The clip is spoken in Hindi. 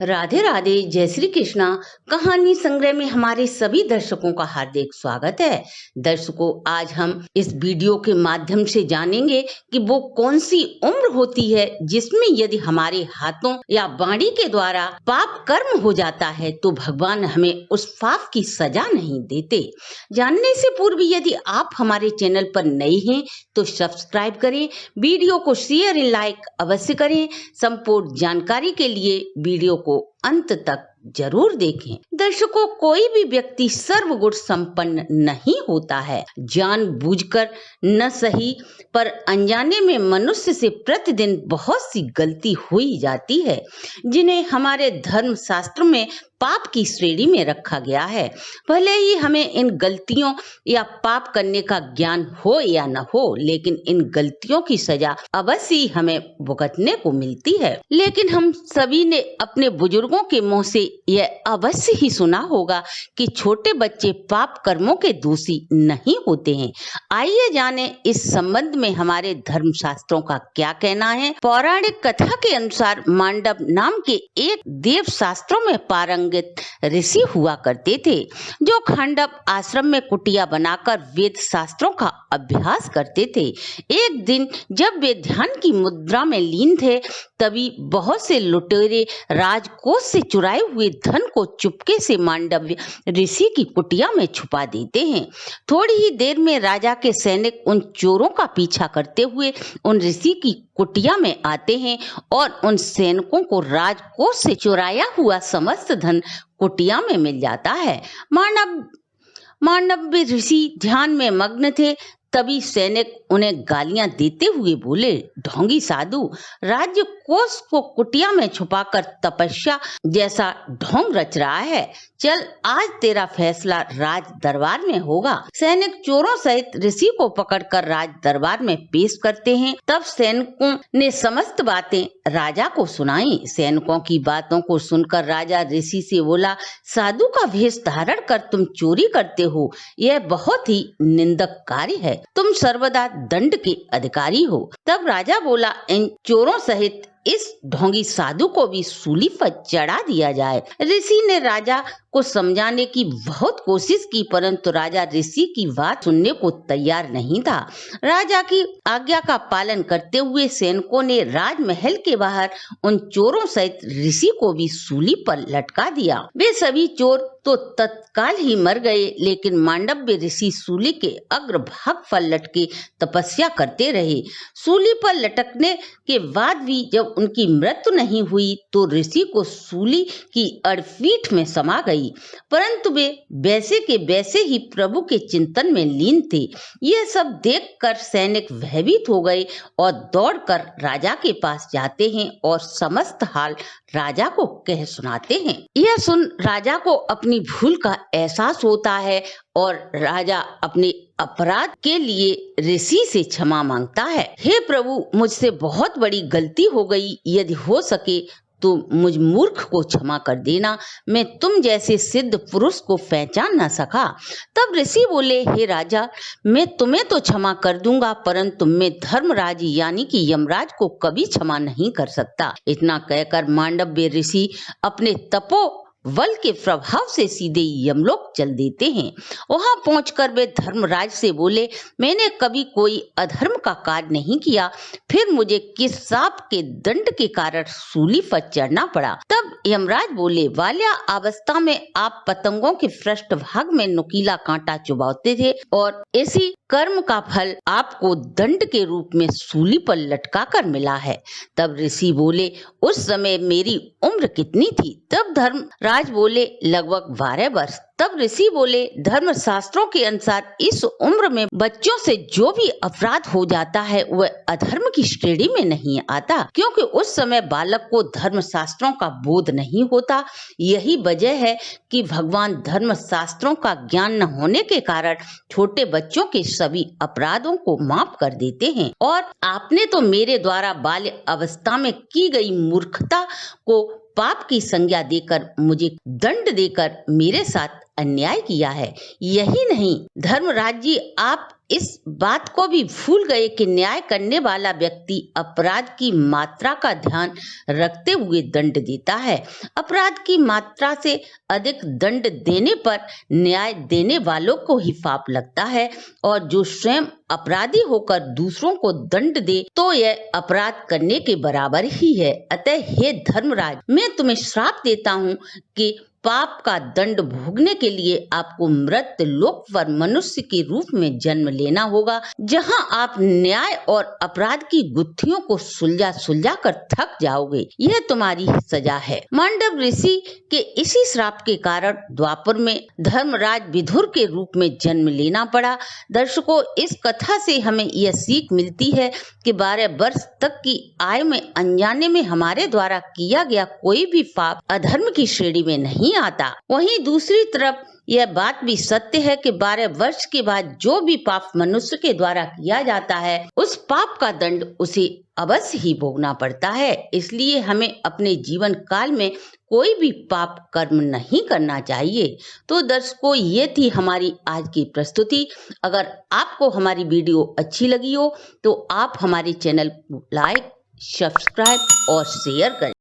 राधे राधे, जय श्री कृष्णा। कहानी संग्रह में हमारे सभी दर्शकों का हार्दिक स्वागत है। दर्शकों, आज हम इस वीडियो के माध्यम से जानेंगे कि वो कौन सी उम्र होती है जिसमें यदि हमारे हाथों या वाणी के द्वारा पाप कर्म हो जाता है तो भगवान हमें उस पाप की सजा नहीं देते। जानने से पूर्व यदि आप हमारे चैनल पर नए हैं तो सब्सक्राइब करें, वीडियो को शेयर और लाइक अवश्य करें। संपूर्ण जानकारी के लिए वीडियो को अंत तक जरूर देखें। दर्शकों, कोई भी व्यक्ति सर्वगुण संपन्न नहीं होता है। जानबूझकर न सही पर अनजाने में मनुष्य से प्रतिदिन बहुत सी गलती हुई जाती है, जिन्हें हमारे धर्म शास्त्र में पाप की श्रेणी में रखा गया है। भले ही हमें इन गलतियों या पाप करने का ज्ञान हो या न हो, लेकिन इन गलतियों की सजा अवश्य ही हमें भुगतने को मिलती है। लेकिन हम सभी ने अपने बुजुर्गों के मुंह से यह अवश्य ही सुना होगा कि छोटे बच्चे पाप कर्मों के दोषी नहीं होते हैं। आइए जाने इस संबंध में हमारे धर्म शास्त्रों का क्या कहना है। पौराणिक कथा के अनुसार मांडव नाम के एक देव शास्त्रों में पारंगत ऋषि हुआ करते थे, जो खांडव आश्रम में कुटिया बनाकर वेद शास्त्रों का अभ्यास करते थे। एक दिन जब वे ध्यान की मुद्रा में लीन थे, तभी बहुत से लुटेरे राजकोष से चुराए हुए धन को चुपके से मांडव्य ऋषि की कुटिया में छुपा देते हैं। थोड़ी ही देर में राजा के सैनिक उन चोरों का पीछा करते हुए उन ऋषि की कुटिया में आते हैं और उन सैनिकों को राजकोष से चुराया हुआ समस्त धन कुटिया में मिल जाता है। मांडव्य ऋषि ध्यान में मग्न थे। तभी सैनिक उन्हें गालियां देते हुए बोले, ढोंगी साधु, राज्य कोष को कुटिया में छुपाकर तपस्या जैसा ढोंग रच रहा है। चल, आज तेरा फैसला राज दरबार में होगा। सैनिक चोरों सहित ऋषि को पकड़कर राज दरबार में पेश करते हैं। तब सैनिकों ने समस्त बातें राजा को सुनाई। सैनिकों की बातों को सुनकर राजा ऋषि से बोला, साधु का वेश धारण कर तुम चोरी करते हो, यह बहुत ही निंदक कार्य है। तुम सर्वदा दंड के अधिकारी हो। तब राजा बोला, इन चोरों सहित इस ढोंगी साधु को भी सूली पर चढ़ा दिया जाए। ऋषि ने राजा को समझाने की बहुत कोशिश की, परंतु राजा ऋषि की बात सुनने को तैयार नहीं था। राजा की आज्ञा का पालन करते हुए सैनिकों ने राजमहल के बाहर उन चोरों सहित ऋषि को भी सूली पर लटका दिया। वे सभी चोर तो तत्काल ही मर गए, लेकिन मांडव्य ऋषि सूली के अग्रभाग पर लटके तपस्या करते रहे। सूली पर लटकने के बाद भी जब उनकी मृत्यु नहीं हुई तो ऋषि को सूली की अड़पीठ में समा गई, परंतु वे वैसे के वैसे ही प्रभु के चिंतन में लीन थे। यह सब देखकर सैनिक भयभीत हो गए और दौड़कर राजा के पास जाते हैं और समस्त हाल राजा को कह सुनाते हैं। यह सुन राजा को अपनी भूल का एहसास होता है और राजा अपने अपराध के लिए ऋषि से क्षमा मांगता है। हे प्रभु, मुझसे बहुत बड़ी गलती हो गई। यदि हो सके तो मुझ मूर्ख को क्षमा कर देना। मैं तुम जैसे सिद्ध पुरुष को पहचान न सका। तब ऋषि बोले, हे राजा, मैं तुम्हें तो क्षमा कर दूंगा, परंतु मैं धर्मराज यानी कि यमराज को कभी क्षमा नहीं कर सकता। इतना कहकर मांडव्य ऋषि अपने तपो बल के प्रभाव से सीधे यमलोक चल देते हैं। वहां पहुंचकर वे धर्मराज से बोले, मैंने कभी कोई अधर्म का कार्य नहीं किया, फिर मुझे किस शाप के दंड के कारण सूली पर चढ़ना पड़ा। तब यमराज बोले, बाल्या अवस्था में आप पतंगों के पृष्ठभाग में नुकीला कांटा चुभाते थे और इसी कर्म का फल आपको दंड के रूप में सूली पर लटका कर मिला है। तब ऋषि बोले, उस समय मेरी उम्र कितनी थी? तब धर्मराज बोले, लगभग 12 वर्ष। तब ऋषि बोले, धर्म शास्त्रों के अनुसार इस उम्र में बच्चों से जो भी अपराध हो जाता है वह अधर्म की श्रेणी में नहीं आता, क्योंकि उस समय बालक को धर्म शास्त्रों का बोध नहीं होता। यही वजह है कि भगवान धर्म शास्त्रों का ज्ञान न होने के कारण छोटे बच्चों के सभी अपराधों को माफ कर देते हैं। और आपने तो मेरे द्वारा बाल्य अवस्था में की गई मूर्खता को पाप की संज्ञा देकर मुझे दंड देकर मेरे साथ अन्याय किया है। यही नहीं धर्मराज जी, आप इस बात को भी भूल गए कि न्याय करने वाला व्यक्ति अपराध की मात्रा का ध्यान रखते हुए दंड देता है। अपराध की मात्रा से अधिक दंड देने पर न्याय देने वालों को ही पाप लगता है, और जो स्वयं अपराधी होकर दूसरों को दंड दे तो यह अपराध करने के बराबर ही है। अतः हे धर्मराज, मैं तुम्हें श्राप देता हूँ कि पाप का दंड भोगने के लिए आपको मृत लोक पर मनुष्य के रूप में जन्म लेना होगा, जहां आप न्याय और अपराध की गुत्थियों को सुलझा कर थक जाओगे। यह तुम्हारी सजा है। मांडव ऋषि के इसी श्राप के कारण द्वापर में धर्मराज विदुर के रूप में जन्म लेना पड़ा। दर्शकों, इस कथा से हमें यह सीख मिलती है कि 12 वर्ष तक की आयु में अनजाने में हमारे द्वारा किया गया कोई भी पाप अधर्म की श्रेणी में नहीं आता। वहीं दूसरी तरफ यह बात भी सत्य है कि 12 वर्ष के बाद जो भी पाप मनुष्य के द्वारा किया जाता है, उस पाप का दंड उसे अवश्य ही भोगना पड़ता है। इसलिए हमें अपने जीवन काल में कोई भी पाप कर्म नहीं करना चाहिए। तो दर्शकों, ये थी हमारी आज की प्रस्तुति। अगर आपको हमारी वीडियो अच्छी लगी हो तो आप हमारे चैनल को लाइक, सब्सक्राइब और शेयर करें।